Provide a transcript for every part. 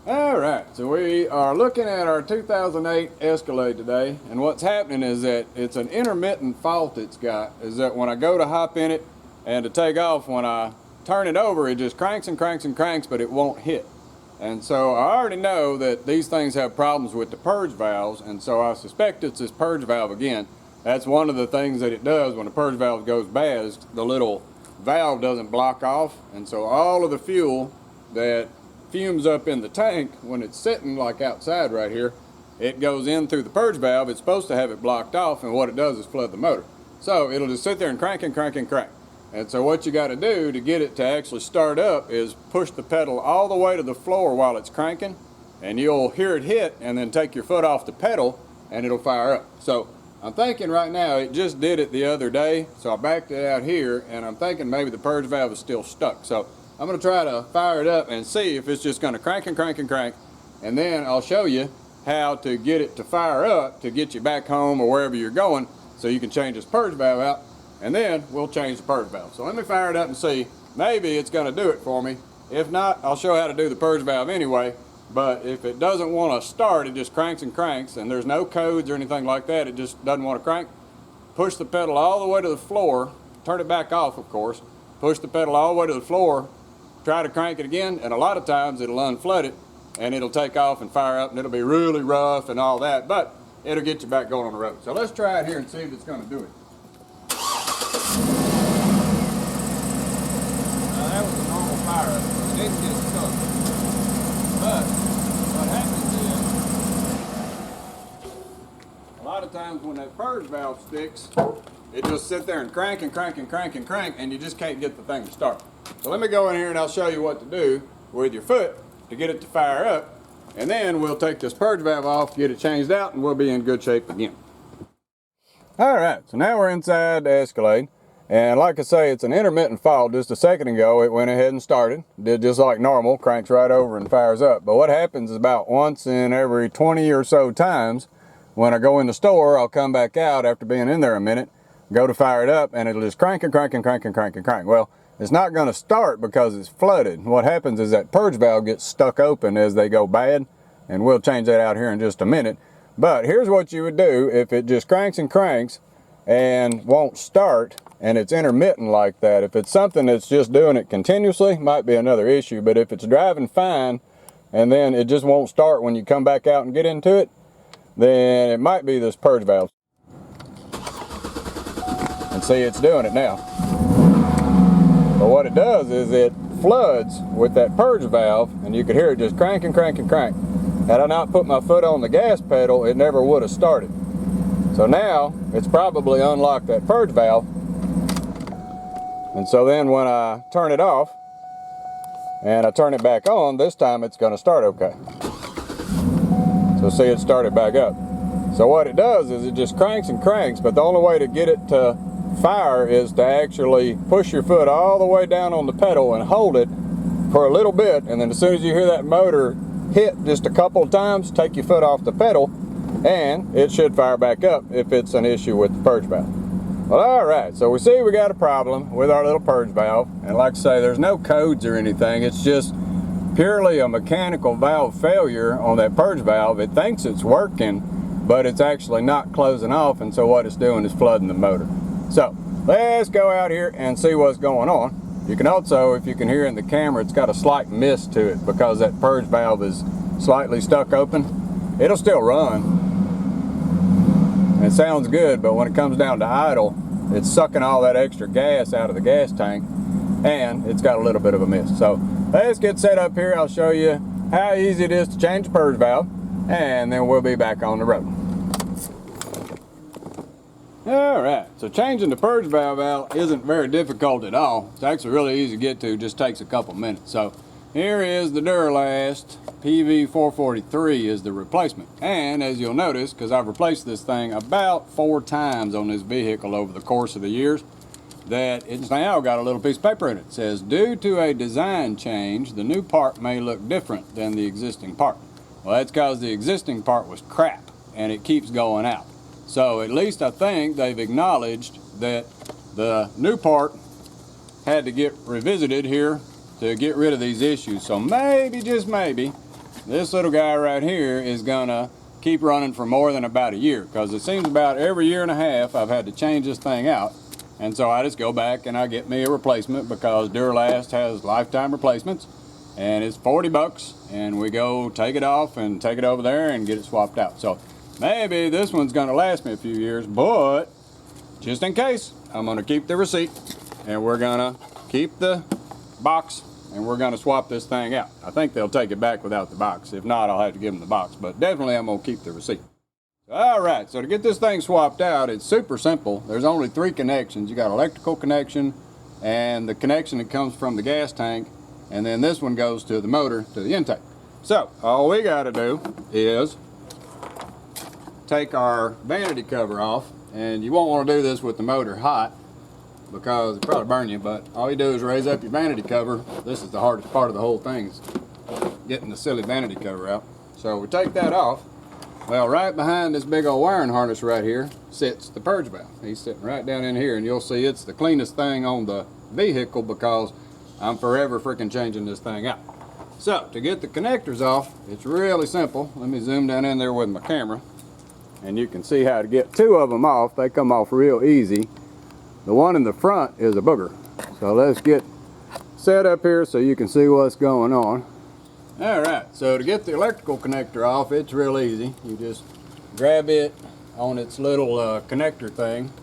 All right, so we are looking at our 2008 Escalade today, and what's happening is that it's an intermittent fault it's got, is that when I go to hop in it and to take off, when I turn it over, it just cranks and cranks and cranks, but it won't hit. And so I already know that these things have problems with the purge valves, and so I suspect it's this purge valve again. That's one of the things that it does when the purge valve goes bad, is the little valve doesn't block off, and so all of the fuel that fumes up in the tank when it's sitting like outside right here, it goes in through the purge valve. It's supposed to have it blocked off, and what it does is flood the motor. So it'll just sit there and crank and crank and crank. And so what you got to do to get it to actually start up is push the pedal all the way to the floor while it's cranking, and you'll hear it hit, and then take your foot off the pedal and it'll fire up. So I'm thinking right now, it just did it the other day, so I backed it out here, and I'm thinking maybe the purge valve is still stuck. So I'm going to try to fire it up and see if it's just going to crank and crank and crank, and then I'll show you how to get it to fire up to get you back home or wherever you're going, so you can change this purge valve out, and then we'll change the purge valve. So let me fire it up and see. Maybe it's going to do it for me. If not, I'll show how to do the purge valve anyway. But if it doesn't want to start, it just cranks and cranks, and there's no codes or anything like that, it just doesn't want to crank, push the pedal all the way to the floor, turn it back off of course, push the pedal all the way to the floor, try to crank it again, and a lot of times it'll unflood it, and it'll take off and fire up, and it'll be really rough and all that, but it'll get you back going on the road. So let's try it here and see if it's going to do it. Now that was a normal fire up, so it didn't get stuck. But what happens is, a lot of times when that purge valve sticks, it just sit there and crank and crank and crank and crank, and you just can't get the thing to start. So let me go in here and I'll show you what to do with your foot to get it to fire up, and then we'll take this purge valve off, get it changed out, and we'll be in good shape again. All right, so now we're inside the Escalade, and like I say, it's an intermittent fault. Just a second ago, it went ahead and started, did just like normal, cranks right over and fires up. But what happens is about once in every 20 or so times, when I go in the store, I'll come back out after being in there a minute, go to fire it up, and it'll just crank and crank and crank and crank and crank. Well, it's not going to start because it's flooded. What happens is that purge valve gets stuck open as they go bad, and we'll change that out here in just a minute. But here's what you would do if it just cranks and cranks and won't start, and it's intermittent like that. If it's something that's just doing it continuously, might be another issue, but if it's driving fine and then it just won't start when you come back out and get into it, then it might be this purge valve. And see, it's doing it now. But what it does is it floods with that purge valve, and you could hear it just crank and crank and crank. Had I not put my foot on the gas pedal, it never would have started. So now it's probably unlocked that purge valve, and so then when I turn it off and I turn it back on, this time it's going to start okay. So see, it started back up. So what it does is it just cranks and cranks, but the only way to get it to fire is to actually push your foot all the way down on the pedal and hold it for a little bit, and then as soon as you hear that motor hit just a couple of times, take your foot off the pedal, and it should fire back up if it's an issue with the purge valve. Well, all right, so we see we got a problem with our little purge valve, and like I say, there's no codes or anything. It's just purely a mechanical valve failure on that purge valve. It thinks it's working, but it's actually not closing off, and so what it's doing is flooding the motor. So let's go out here and see what's going on. You can also, if you can hear in the camera, it's got a slight mist to it because that purge valve is slightly stuck open. It'll still run. It sounds good, but when it comes down to idle, it's sucking all that extra gas out of the gas tank, and it's got a little bit of a mist. So let's get set up here. I'll show you how easy it is to change the purge valve, and then we'll be back on the road. All right, so changing the purge valve out isn't very difficult at all. It's actually really easy to get to, just takes a couple minutes. So here is the Duralast PV443 is the replacement. And as you'll notice, because I've replaced this thing about 4 times on this vehicle over the course of the years, that it's now got a little piece of paper in it. It says, due to a design change, the new part may look different than the existing part. Well, that's because the existing part was crap, and it keeps going out. So at least I think they've acknowledged that the new part had to get revisited here to get rid of these issues. So maybe, just maybe, this little guy right here is gonna keep running for more than about a year, because it seems about every year and a half I've had to change this thing out. And so I just go back and I get me a replacement, because Duralast has lifetime replacements, and it's 40 bucks, and we go take it off and take it over there and get it swapped out. So maybe this one's gonna last me a few years, but just in case, I'm gonna keep the receipt, and we're gonna keep the box, and we're gonna swap this thing out. I think they'll take it back without the box. If not, I'll have to give them the box, but definitely I'm gonna keep the receipt. All right, so to get this thing swapped out, it's super simple. There's only 3 connections. You got electrical connection, and the connection that comes from the gas tank, and then this one goes to the motor, to the intake. So all we gotta do is take our vanity cover off, and you won't wanna do this with the motor hot, because it'll probably burn you, but all you do is raise up your vanity cover. This is the hardest part of the whole thing, is getting the silly vanity cover out. So we take that off. Well, right behind this big old wiring harness right here sits the purge valve. He's sitting right down in here, and you'll see it's the cleanest thing on the vehicle, because I'm forever freaking changing this thing out. So to get the connectors off, it's really simple. Let me zoom down in there with my camera, and you can see how to get 2 of them off. They come off real easy. The one in the front is a booger. So let's get set up here so you can see what's going on. All right, so to get the electrical connector off, it's real easy. You just grab it on its little connector thing,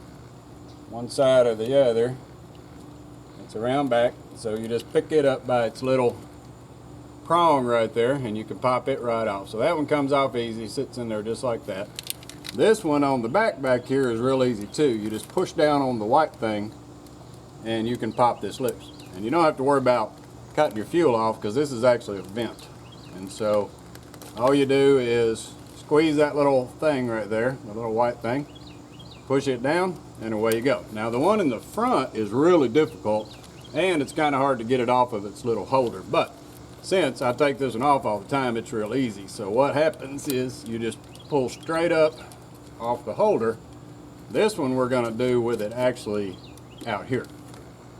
one side or the other. It's around back, so you just pick it up by its little prong right there, and you can pop it right off. So that one comes off easy, sits in there just like that. This one on the back here is real easy too. You just push down on the white thing, and you can pop this loose. And you don't have to worry about cutting your fuel off, because this is actually a vent. And so all you do is squeeze that little thing right there, the little white thing, push it down, and away you go. Now the one in the front is really difficult, and it's kind of hard to get it off of its little holder. But since I take this one off all the time, it's real easy. So what happens is you just pull straight up off the holder. This one we're going to do with it actually out here.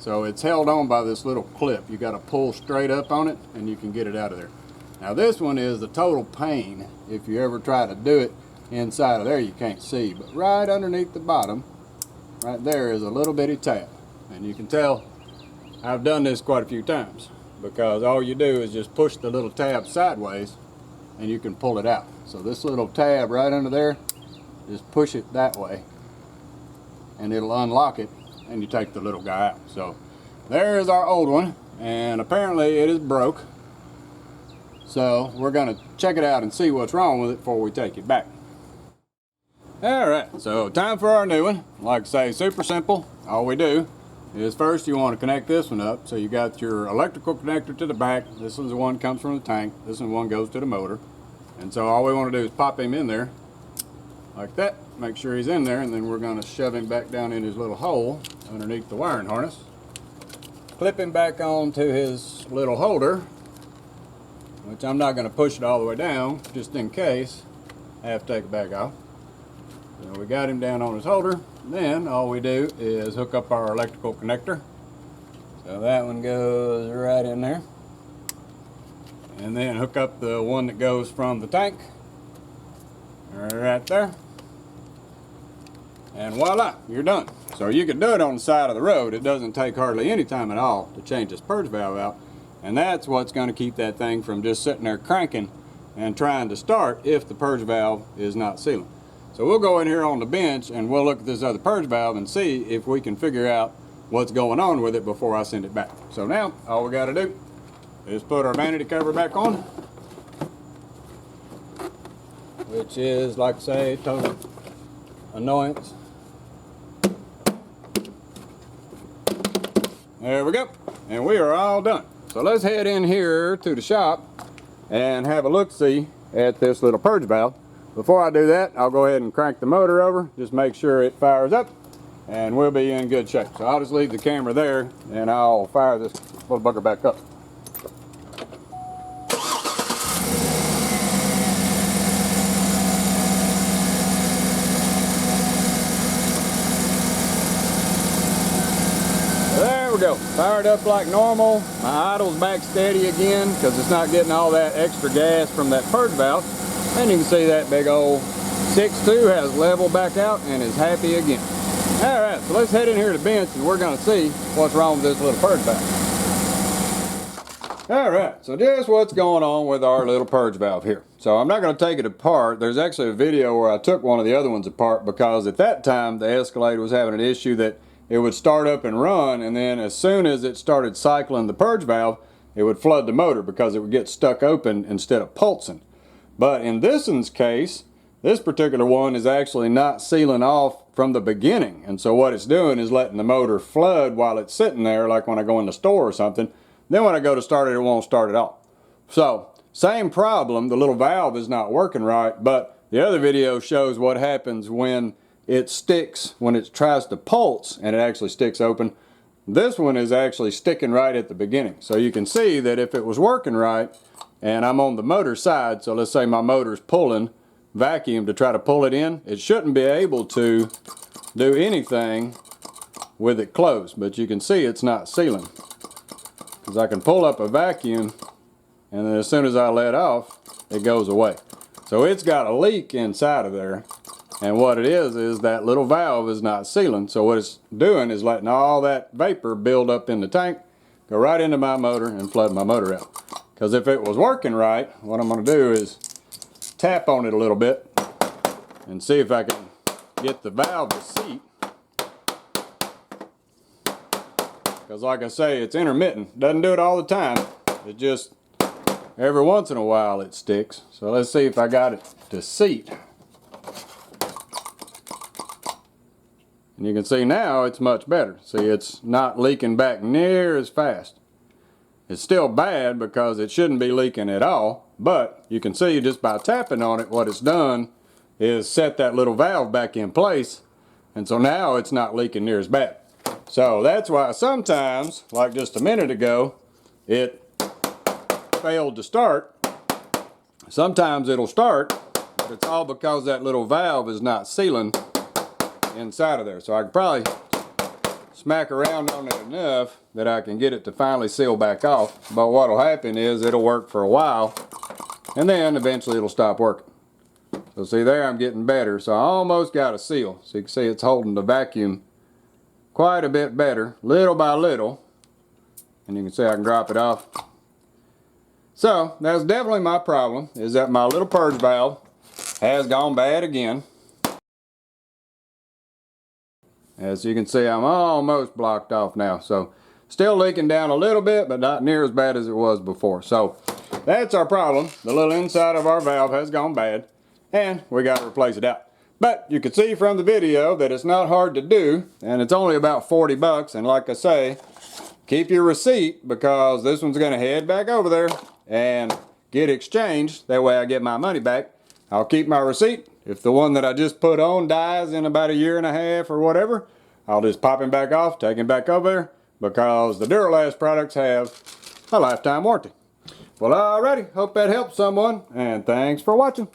So it's held on by this little clip. You got to pull straight up on it, and you can get it out of there. Now this one is the total pain. If you ever try to do it inside of there, you can't see, but right underneath the bottom right there is a little bitty tab, and you can tell I've done this quite a few times, because all you do is just push the little tab sideways and you can pull it out. So this little tab right under there, just push it that way and it'll unlock it, and you take the little guy out. So there is our old one, and apparently it is broke. So we're gonna check it out and see what's wrong with it before we take it back. All right, so time for our new one. Like I say, super simple. All we do is first you want to connect this one up. So you got your electrical connector to the back. This one's the one that comes from the tank. This one goes to the motor. And so all we want to do is pop him in there like that. Make sure he's in there, and then we're going to shove him back down in his little hole underneath the wiring harness. Clip him back onto his little holder, which I'm not going to push it all the way down, just in case I have to take it back off. So we got him down on his holder. Then all we do is hook up our electrical connector. So that one goes right in there. And then hook up the one that goes from the tank right there. And voila, you're done. So you can do it on the side of the road. It doesn't take hardly any time at all to change this purge valve out. And that's what's going to keep that thing from just sitting there cranking and trying to start if the purge valve is not sealing. So we'll go in here on the bench and we'll look at this other purge valve and see if we can figure out what's going on with it before I send it back. So now all we got to do is put our vanity cover back on, which is, like I say, total annoyance. There we go, and we are all done. So let's head in here to the shop and have a look-see at this little purge valve. Before I do that, I'll go ahead and crank the motor over, just make sure it fires up, and we'll be in good shape. So I'll just leave the camera there, and I'll fire this little bugger back up. There we go, fired up like normal. My idle's back steady again because it's not getting all that extra gas from that purge valve. And you can see that big old 6.2 has leveled back out and is happy again. Alright, so let's head in here to the bench and we're going to see what's wrong with this little purge valve. Alright, so just what's going on with our little purge valve here. So I'm not going to take it apart. There's actually a video where I took one of the other ones apart because at that time the Escalade was having an issue that it would start up and run, and then as soon as it started cycling the purge valve, it would flood the motor because it would get stuck open instead of pulsing. But in this one's case, this particular one is actually not sealing off from the beginning. And so what it's doing is letting the motor flood while it's sitting there, like when I go in the store or something. Then when I go to start it, it won't start at all. So, same problem, the little valve is not working right, but the other video shows what happens when it sticks, when it tries to pulse and it actually sticks open. This one is actually sticking right at the beginning. So you can see that if it was working right and I'm on the motor side, so let's say my motor's pulling vacuum to try to pull it in, it shouldn't be able to do anything with it closed. But you can see it's not sealing because I can pull up a vacuum and then as soon as I let off, it goes away. So it's got a leak inside of there. And what it is that little valve is not sealing. So what it's doing is letting all that vapor build up in the tank, go right into my motor and flood my motor out. Because if it was working right, what I'm going to do is tap on it a little bit and see if I can get the valve to seat. Because like I say, it's intermittent. Doesn't do it all the time. It just, every once in a while it sticks. So let's see if I got it to seat. And you can see now it's much better. See, it's not leaking back near as fast. It's still bad because it shouldn't be leaking at all, but you can see just by tapping on it, what it's done is set that little valve back in place, and so now it's not leaking near as bad. So that's why sometimes, like just a minute ago, it failed to start. Sometimes it'll start, but it's all because that little valve is not sealing inside of there. So I could probably smack around on it enough that I can get it to finally seal back off. But what'll happen is it'll work for a while and then eventually it'll stop working. So see there, I'm getting better. So I almost got a seal. So you can see it's holding the vacuum quite a bit better, little by little. And you can see I can drop it off. So that's definitely my problem, is that my little purge valve has gone bad again. As you can see, I'm almost blocked off now. So still leaking down a little bit, but not near as bad as it was before. So that's our problem. The little inside of our valve has gone bad and we got to replace it out. But you can see from the video that it's not hard to do, and it's only about 40 bucks. And like I say, keep your receipt because this one's going to head back over there and get exchanged. That way I get my money back. I'll keep my receipt. If the one that I just put on dies in about a year and a half or whatever, I'll just pop him back off, take him back over there, because the Duralast products have a lifetime warranty. Well, alrighty, hope that helps someone, and thanks for watching.